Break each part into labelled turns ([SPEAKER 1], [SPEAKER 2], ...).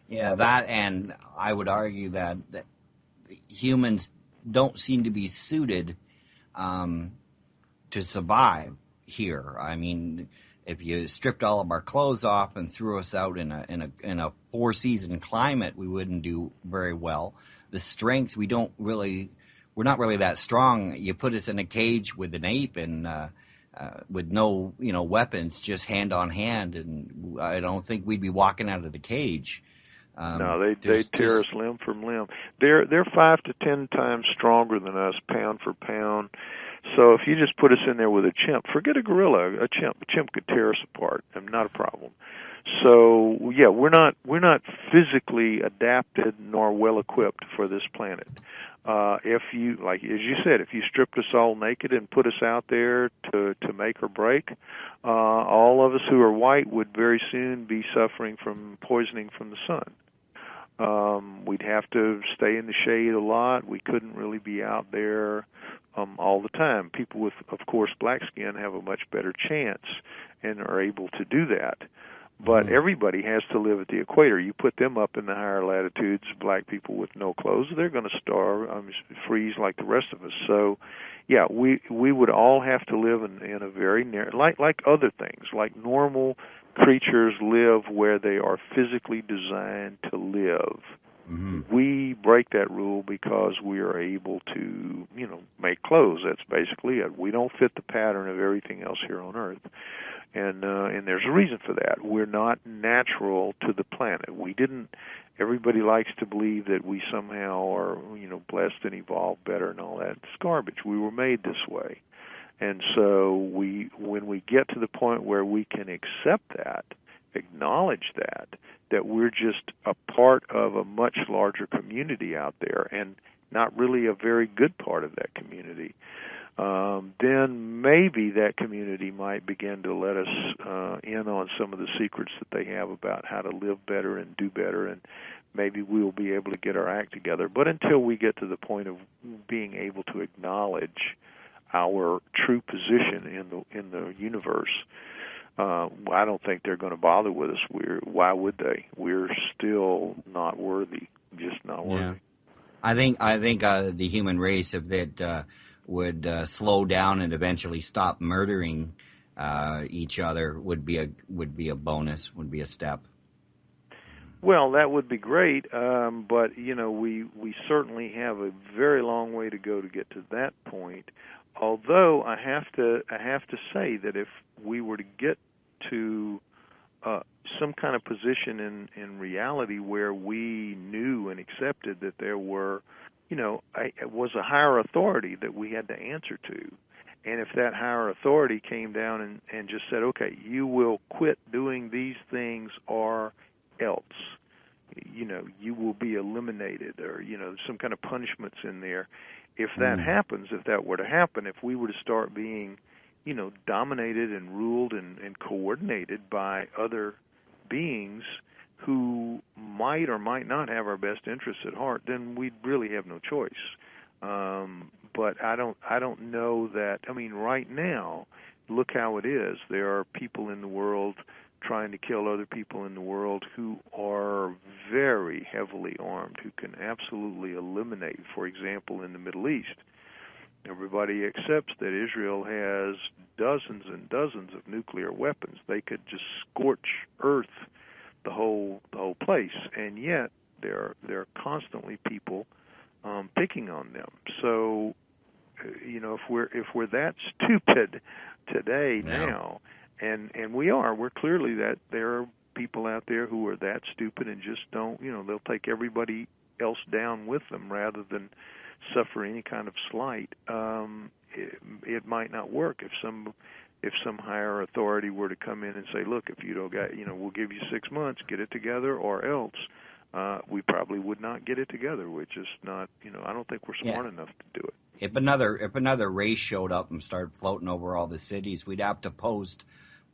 [SPEAKER 1] Yeah, that, and I would argue that humans don't seem to be suited to survive here. I mean, if you stripped all of our clothes off and threw us out in a 4-season climate, we wouldn't do very well. The strength, we're not really that strong. You put us in a cage with an ape and with no weapons, just hand on hand, and I don't think we'd be walking out of the cage.
[SPEAKER 2] No, they tear us limb from limb. They're 5 to 10 times stronger than us, pound for pound. So if you just put us in there with a chimp, forget a gorilla, a chimp could tear us apart, and not a problem. So yeah, we're not physically adapted nor well equipped for this planet. If you, like as you said, if you stripped us all naked and put us out there to make or break, all of us who are white would very soon be suffering from poisoning from the sun. We'd have to stay in the shade a lot. We couldn't really be out there all the time. People with, of course, black skin have a much better chance and are able to do that. But everybody has to live at the equator. You put them up in the higher latitudes, black people with no clothes, they're going to starve, freeze like the rest of us. So, yeah, we would all have to live in a very narrow, like other things, like normal creatures live where they are physically designed to live. Mm-hmm. We break that rule because we are able to, make clothes. That's basically it. We don't fit the pattern of everything else here on Earth. And there's a reason for that. We're not natural to the planet. We didn't. Everybody likes to believe that we somehow are, blessed and evolved better and all that. It's garbage. We were made this way. And so when we get to the point where we can accept that, acknowledge that we're just a part of a much larger community out there and not really a very good part of that community, then maybe that community might begin to let us in on some of the secrets that they have about how to live better and do better, and maybe we'll be able to get our act together. But until we get to the point of being able to acknowledge our true position in the universe, I don't think they're going to bother with us. Why would they? We're still not worthy, just not worthy.
[SPEAKER 1] Yeah. I think the human race, if it would slow down and eventually stop murdering each other, would be a bonus, would be a step.
[SPEAKER 2] Well, that would be great, but we certainly have a very long way to go to get to that point. Although I have to say that if we were to get to some kind of position in reality where we knew and accepted that there were, was a higher authority that we had to answer to, and if that higher authority came down and just said, okay, you will quit doing these things or else, you will be eliminated, or, some kind of punishments in there. If that happens, if that were to happen, if we were to start being, dominated and ruled and coordinated by other beings who might or might not have our best interests at heart, then we'd really have no choice. But I don't know that. I mean, right now, look how it is. There are people in the world trying to kill other people in the world who are very heavily armed, who can absolutely eliminate, for example, in the Middle East. Everybody accepts that Israel has dozens and dozens of nuclear weapons. They could just scorch earth, the whole place, and yet there are constantly people picking on them. So, if we're that stupid today now, and we're clearly that there are people out there who are that stupid and just don't, they'll take everybody else down with them rather than suffer any kind of slight. It might not work if some higher authority were to come in and say, look, if you don't got, we'll give you 6 months, get it together, or else. We probably would not get it together. We're just not, I don't think we're smart enough to do it.
[SPEAKER 1] If another race showed up and started floating over all the cities, we'd have to post,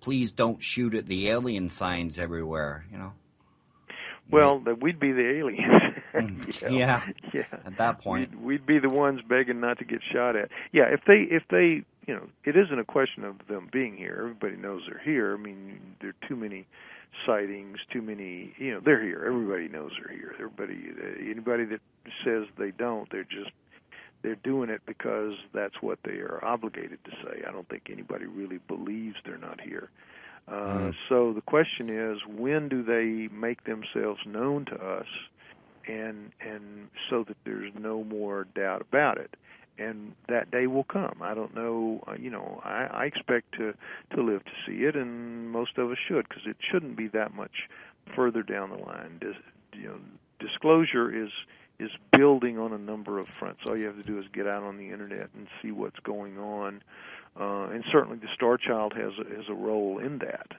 [SPEAKER 1] please don't shoot at the alien signs everywhere,
[SPEAKER 2] Well, we'd be the aliens.
[SPEAKER 1] Yeah. At that point,
[SPEAKER 2] we'd be the ones begging not to get shot at. Yeah, if they it isn't a question of them being here. Everybody knows they're here. I mean, there are too many sightings, too many, they're here. Everybody knows they're here. Anybody that says they don't, they're doing it because that's what they are obligated to say. I don't think anybody really believes they're not here. So the question is, when do they make themselves known to us, and so that there's no more doubt about it? And that day will come. I don't know. I expect to live to see it, and most of us should, because it shouldn't be that much further down the line. Disclosure is building on a number of fronts. All you have to do is get out on the internet and see what's going on, and certainly the Starchild has a role in that.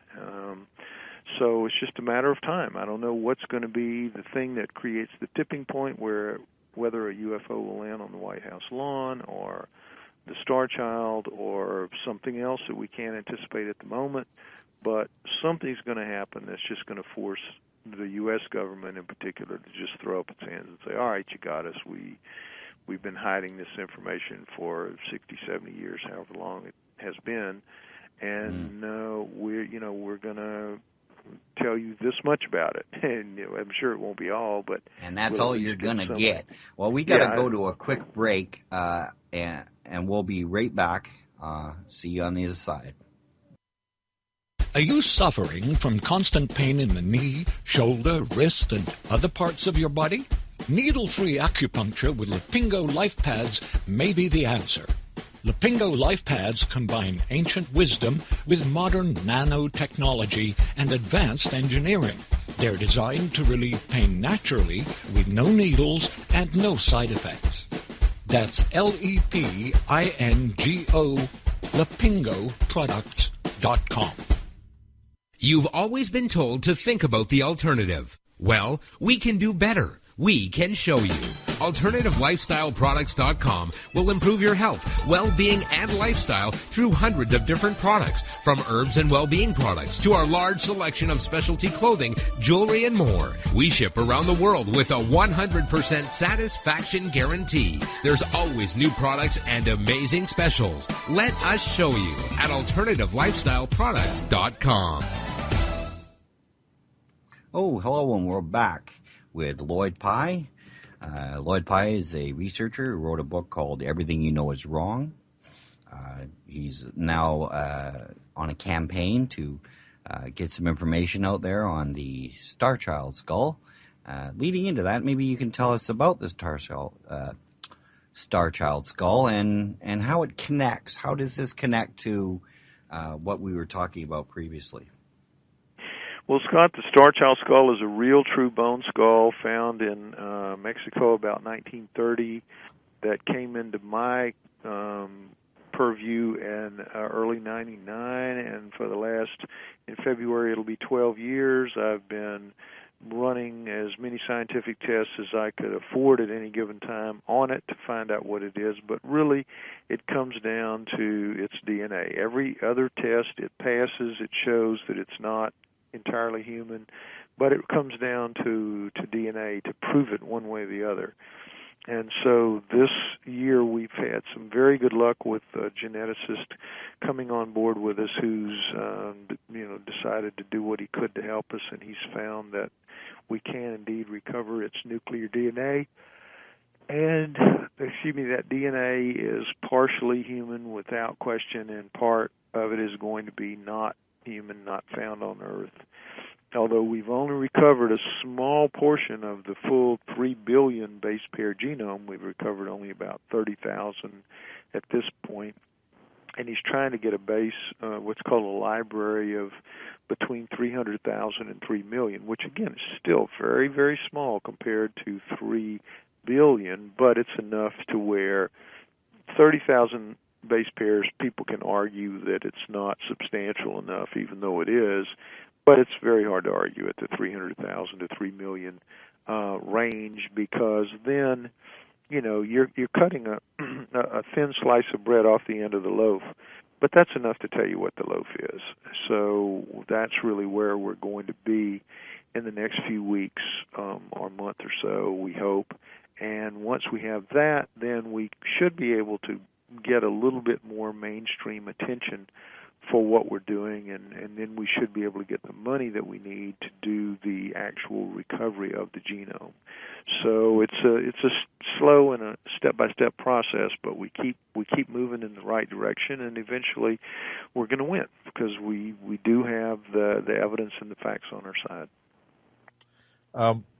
[SPEAKER 2] So it's just a matter of time. I don't know what's going to be the thing that creates the tipping point whether a UFO will land on the White House lawn or the Starchild or something else that we can't anticipate at the moment. But something's going to happen that's just going to force the U.S. government in particular to just throw up its hands and say, all right, you got us. We've been hiding this information for 60, 70 years, however long it has been, and we're going to tell you this much about it. And I'm sure it won't be all, but
[SPEAKER 1] and that's all you're going to get. Well, we got to go to a quick break, and we'll be right back. See you on the other side.
[SPEAKER 3] Are you suffering from constant pain in the knee, shoulder, wrist, and other parts of your body? Needle-free acupuncture with Lapingo Life Pads may be the answer. Lapingo Life Pads combine ancient wisdom with modern nanotechnology and advanced engineering. They're designed to relieve pain naturally with no needles and no side effects. That's Lepingo, lapingoproducts.com.
[SPEAKER 4] You've always been told to think about the alternative. Well, we can do better. We can show you. AlternativeLifestyleProducts.com will improve your health, well-being, and lifestyle through hundreds of different products, from herbs and well-being products to our large selection of specialty clothing, jewelry, and more. We ship around the world with a 100% satisfaction guarantee. There's always new products and amazing specials. Let us show you at AlternativeLifestyleProducts.com.
[SPEAKER 1] Oh, hello, and we're back with Lloyd Pye. Lloyd Pye is a researcher who wrote a book called Everything You Know Is Wrong. He's now on a campaign to get some information out there on the Starchild Skull. Leading into that, maybe you can tell us about this Starchild Skull and how it connects. How does this connect to what we were talking about previously?
[SPEAKER 2] Well, Scott, the Starchild Skull is a real true bone skull found in Mexico about 1930 that came into my purview in early 99, and for the last, in February, it'll be 12 years. I've been running as many scientific tests as I could afford at any given time on it to find out what it is, but really it comes down to its DNA. Every other test it passes, it shows that it's not entirely human, but it comes down to DNA to prove it one way or the other. And so this year we've had some very good luck with a geneticist coming on board with us who's decided to do what he could to help us, and he's found that we can indeed recover its nuclear DNA. And, that DNA is partially human without question, and part of it is going to be not human, not found on Earth. Although we've only recovered a small portion of the full 3 billion base pair genome, we've recovered only about 30,000 at this point. And he's trying to get a base, what's called a library of between 300,000 and 3 million, which again is still very, very small compared to 3 billion, but it's enough to where 30,000 base pairs, people can argue that it's not substantial enough, even though it is, but it's very hard to argue at the 300,000 to 3 million range, because then, you're cutting a thin slice of bread off the end of the loaf, but that's enough to tell you what the loaf is. So that's really where we're going to be in the next few weeks or month or so, we hope. And once we have that, then we should be able to get a little bit more mainstream attention for what we're doing, and then we should be able to get the money that we need to do the actual recovery of the genome. So it's a slow and a step-by-step process, but we keep moving in the right direction, and eventually we're going to win because we do have the evidence and the facts on our side.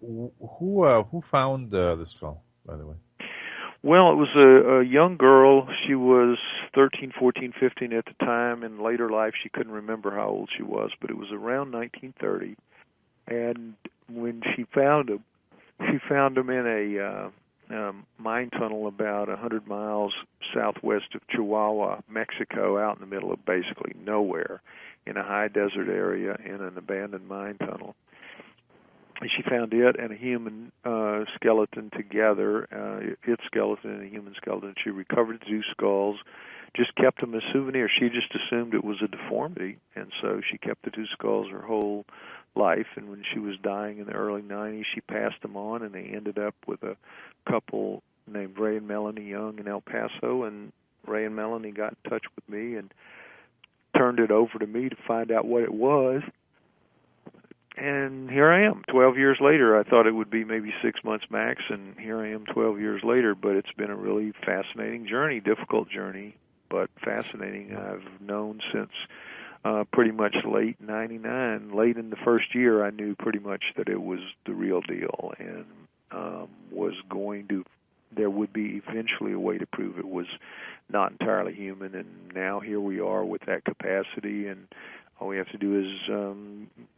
[SPEAKER 5] Who found the skull, by the way?
[SPEAKER 2] Well, it was a young girl. She was 13, 14, 15 at the time. In later life, she couldn't remember how old she was, but it was around 1930. And when she found them in a mine tunnel about 100 miles southwest of Chihuahua, Mexico, out in the middle of basically nowhere, in a high desert area in an abandoned mine tunnel. She found it and a human skeleton together, its skeleton and a human skeleton. She recovered the two skulls, just kept them as souvenirs. She just assumed it was a deformity, and so she kept the two skulls her whole life. And when she was dying in the early 90s, she passed them on, and they ended up with a couple named Ray and Melanie Young in El Paso. And Ray and Melanie got in touch with me and turned it over to me to find out what it was. And here I am, 12 years later. I thought it would be maybe 6 months max, and here I am 12 years later. But it's been a really fascinating journey, difficult journey, but fascinating. I've known since pretty much late 99. Late in the first year, I knew pretty much that it was the real deal and there would be eventually a way to prove it was not entirely human. And now here we are with that capacity, and all we have to do is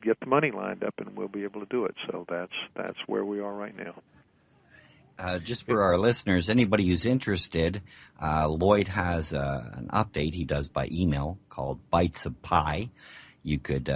[SPEAKER 2] get the money lined up, and we'll be able to do it. So that's where we are right now.
[SPEAKER 1] Just for our listeners, anybody who's interested, Lloyd has an update he does by email called Bites of Pie. You could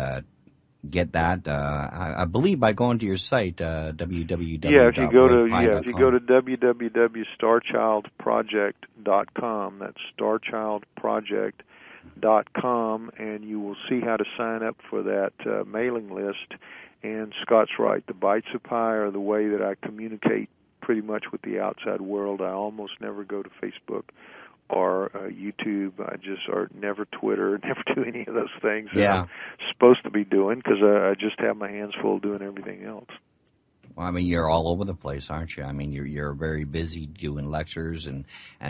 [SPEAKER 1] get that, I believe, by going to your site, www.
[SPEAKER 2] If you go to www.starchildproject.com, that's starchildproject.com, and you will see how to sign up for that mailing list. And Scott's right, the Bites of Pie are the way that I communicate pretty much with the outside world. I almost never go to Facebook or YouTube. Or never Twitter, never do any of those things that I'm supposed to be doing, because I just have my hands full doing everything else.
[SPEAKER 1] Well, I mean, you're all over the place, aren't you? I mean, you're very busy doing lectures and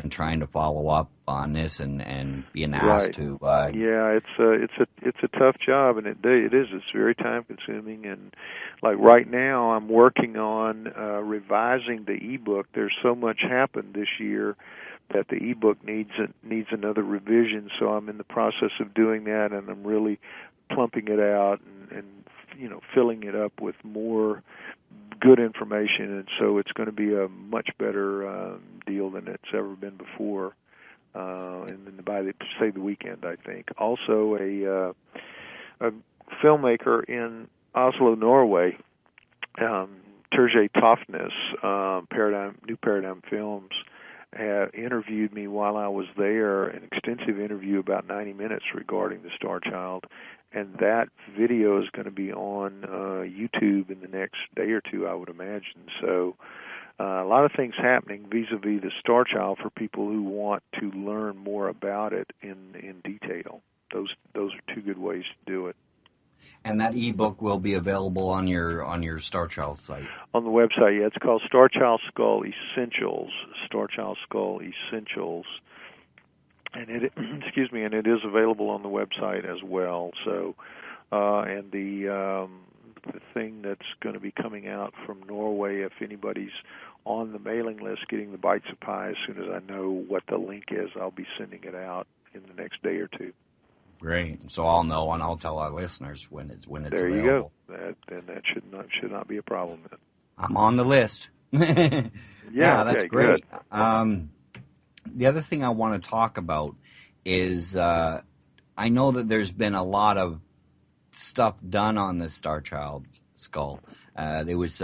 [SPEAKER 1] trying to follow up on this and being asked to.
[SPEAKER 2] It's a tough job, and it is. It's very time consuming, and like right now, I'm working on revising the ebook. There's so much happened this year that the ebook needs another revision. So I'm in the process of doing that, and I'm really plumping it out and filling it up with more good information, and so it's going to be a much better deal than it's ever been before. And then by the weekend, I think. Also, a filmmaker in Oslo, Norway, Terje Tofnes, New Paradigm Films, interviewed me while I was there, an extensive interview, about 90 minutes, regarding the Starchild. And that video is going to be on YouTube in the next day or two, I would imagine. So a lot of things happening vis-a-vis the Starchild for people who want to learn more about it in detail. Those are two good ways to do it.
[SPEAKER 1] And that ebook will be available on your Starchild site. On
[SPEAKER 2] the website, yeah. It's called Starchild Skull Essentials. Starchild Skull Essentials. And it is available on the website as well. So, and the thing that's going to be coming out from Norway, if anybody's on the mailing list getting the Bites of Pie, as soon as I know what the link is, I'll be sending it out in the next day or two.
[SPEAKER 1] Great. So I'll know, and I'll tell our listeners when it's
[SPEAKER 2] there
[SPEAKER 1] available.
[SPEAKER 2] You go. That should not be a problem then.
[SPEAKER 1] I'm on the list. Yeah, that's great. The other thing I want to talk about is I know that there's been a lot of stuff done on the Starchild Skull. There was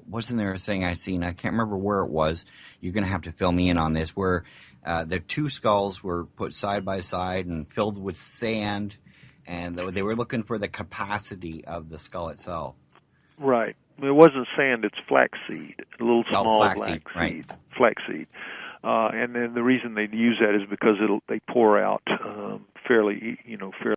[SPEAKER 1] wasn't there a thing I seen? I can't remember where it was. You're going to have to fill me in on this. Where the two skulls were put side by side and filled with sand, and they were looking for the capacity of the skull itself.
[SPEAKER 2] Right. It wasn't sand. It's flaxseed, a little small
[SPEAKER 1] flaxseed,
[SPEAKER 2] flaxseed. And then the reason they use that is because they pour out fairly